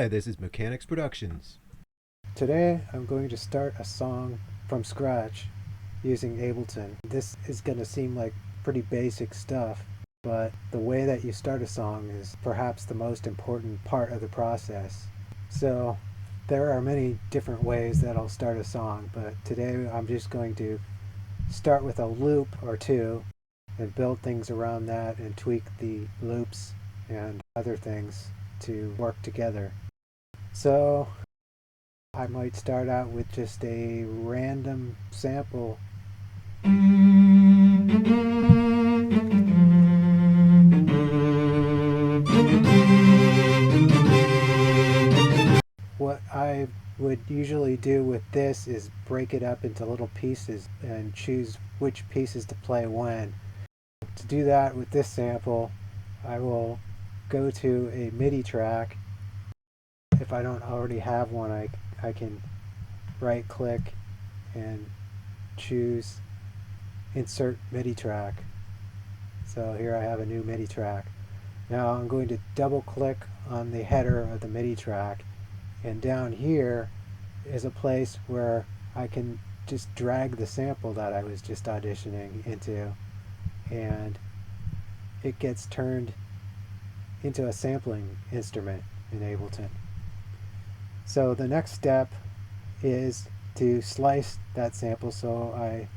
Hi, this is Mekkanix Productions. Today I'm going to start a song from scratch using Ableton. This is going to seem like pretty basic stuff, but the way that you start a song is perhaps the most important part of the process. So there are many different ways that I'll start a song, but today I'm just going to start with a loop or two and build things around that and tweak the loops and other things to work together. So I might start out with just a random sample. What I would usually do with this is break it up into little pieces and choose which pieces to play when. To do that with this sample, I will go to a MIDI track. If I don't already have one, I can right click and choose insert MIDI track. So here I have a new MIDI track. Now I'm going to double click on the header of the MIDI track, and down here is a place where I can just drag the sample that I was just auditioning into, and it gets turned into a sampling instrument in Ableton. So the next step is to slice that sample, so I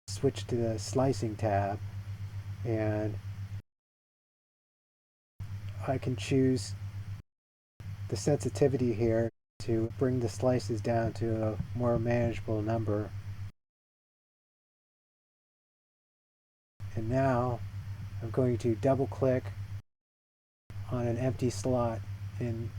switch to the slicing tab and I can choose the sensitivity here to bring the slices down to a more manageable number. And now I'm going to double click on an empty slot in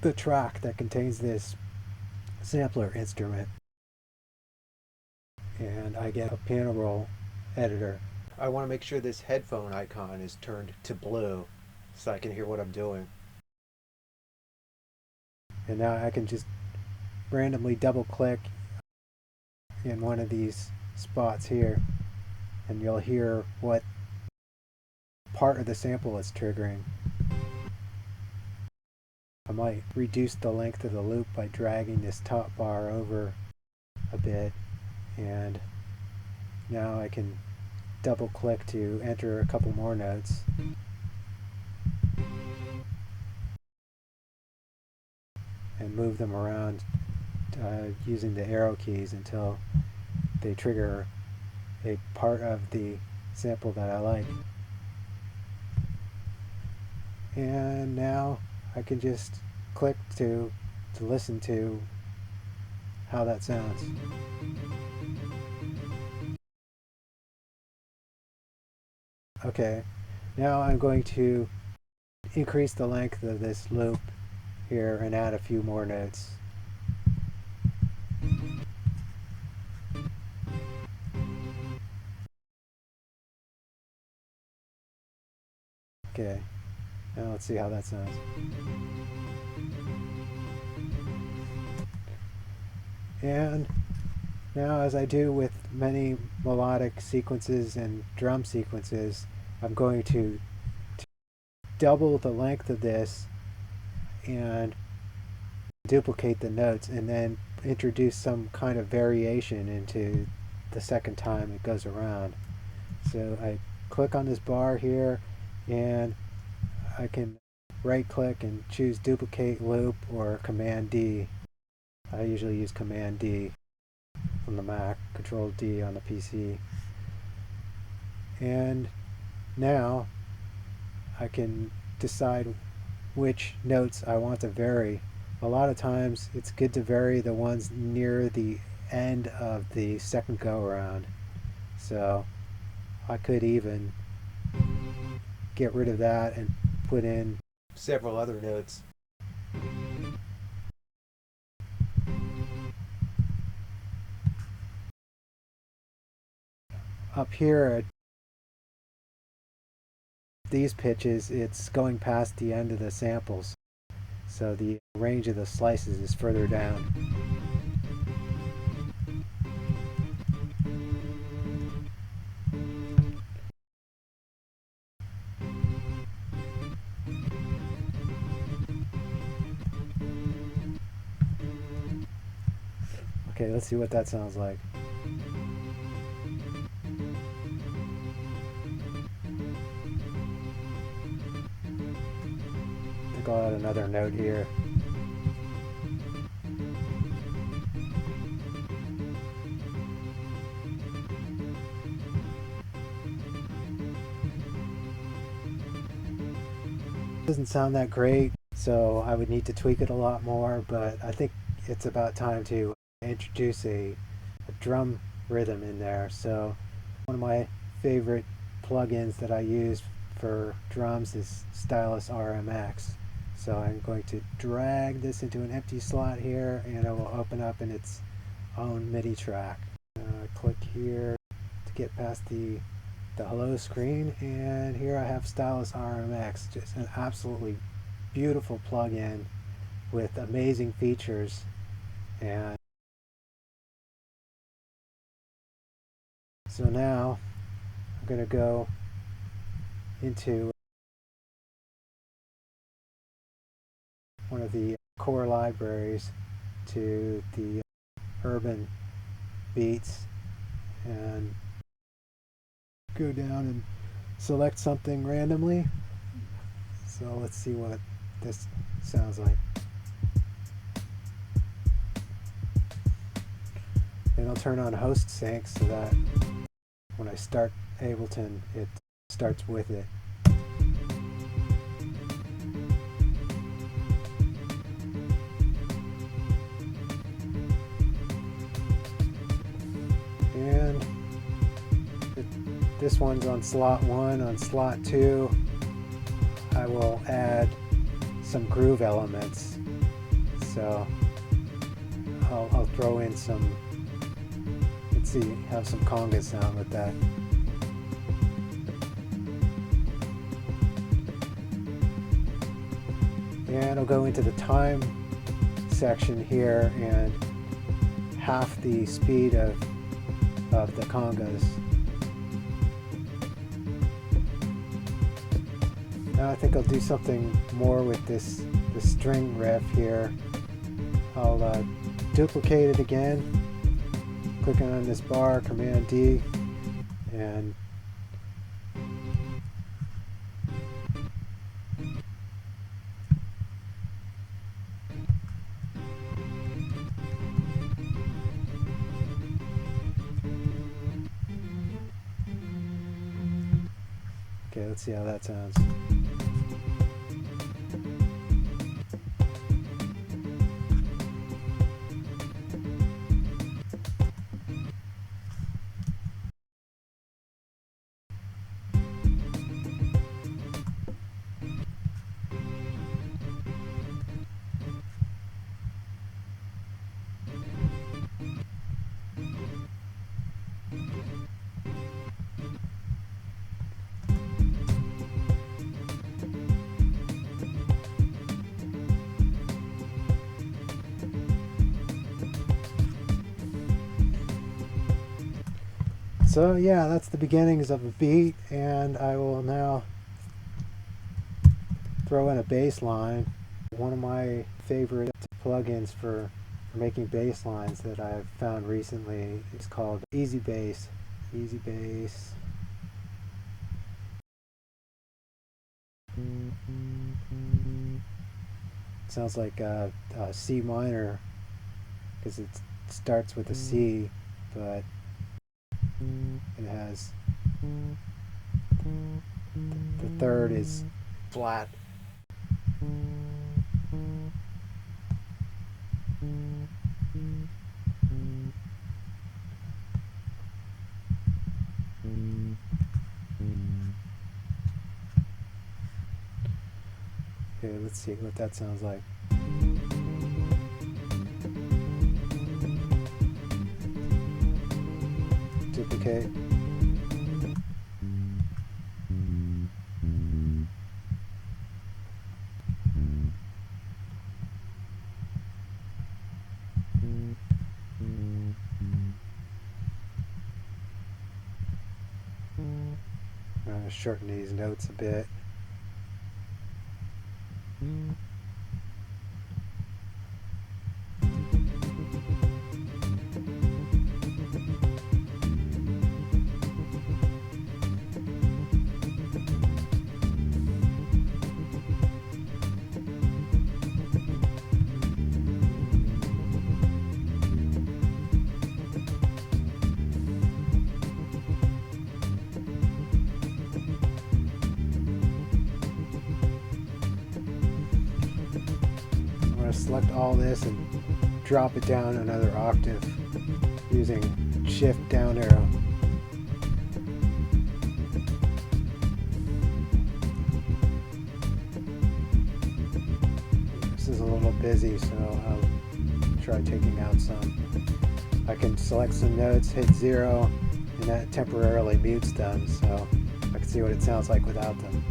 the track that contains this sampler instrument, and I get a piano roll editor. I want to make sure this headphone icon is turned to blue so I can hear what I'm doing. And now I can just randomly double click in one of these spots here, and you'll hear what part of the sample it's triggering. I might reduce the length of the loop by dragging this top bar over a bit, and now I can double click to enter a couple more notes. And move them around using the arrow keys until they trigger a part of the sample that I like. And now I can just click to listen to how that sounds. Okay, now I'm going to increase the length of this loop here and add a few more notes. Okay, now let's see how that sounds. And now, as I do with many melodic sequences and drum sequences, I'm going to double the length of this and duplicate the notes, and then introduce some kind of variation into the second time it goes around. So I click on this bar here, and I can right click and choose duplicate loop or Command D. I usually use Command D on the Mac, Control D on the PC. And now I can decide which notes I want to vary. A lot of times it's good to vary the ones near the end of the second go around. So I could even get rid of that and put in several other notes. Up here at these pitches, it's going past the end of the samples, so the range of the slices is further down. Okay, let's see what that sounds like. I think I'll add another note here. Doesn't sound that great, so I would need to tweak it a lot more, but I think it's about time to introduce a drum rhythm in there. So one of my favorite plugins that I use for drums is Stylus RMX. So I'm going to drag this into an empty slot here, and it will open up in its own MIDI track. Click here to get past the hello screen, and here I have Stylus RMX, just an absolutely beautiful plugin with amazing features. And so now I'm going to go into one of the core libraries to the urban beats and go down and select something randomly. So let's see what this sounds like. And I'll turn on host sync so that when I start Ableton, it starts with it. And this one's on slot 1. On slot 2, I will add some groove elements. So I'll throw in some, let's see, have some conga sound with that. And I'll go into the time section here and half the speed of the congas. Now I think I'll do something more with this string riff here. I'll duplicate it again, clicking on this bar, Command D, and okay, let's see how that sounds. So yeah, that's the beginnings of a beat, and I will now throw in a bass line. One of my favorite plugins for making bass lines that I've found recently is called Easy Bass. Easy Bass. Sounds like a C minor because it starts with a C, but it has the third is flat. Okay, let's see what that sounds like. Duplicate. I'm going to shorten these notes a bit. going to select all this and drop it down another octave using shift down arrow. This is a little busy, so I'll try taking out some. I can select some notes, hit 0, and that temporarily mutes them, so I can see what it sounds like without them.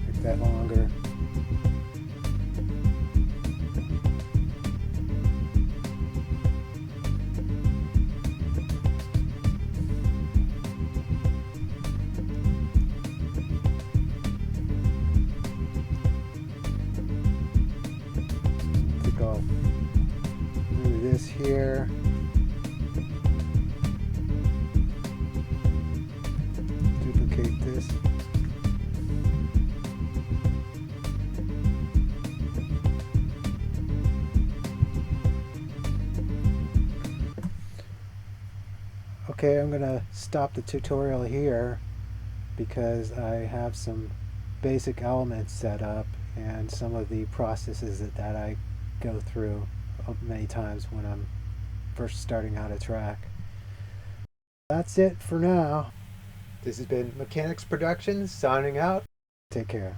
Make that longer. I'll move this here. Duplicate this. Okay, I'm going to stop the tutorial here because I have some basic elements set up and some of the processes that I go through many times when I'm first starting out a track. That's it for now. This has been Mekkanix Productions signing out. Take care.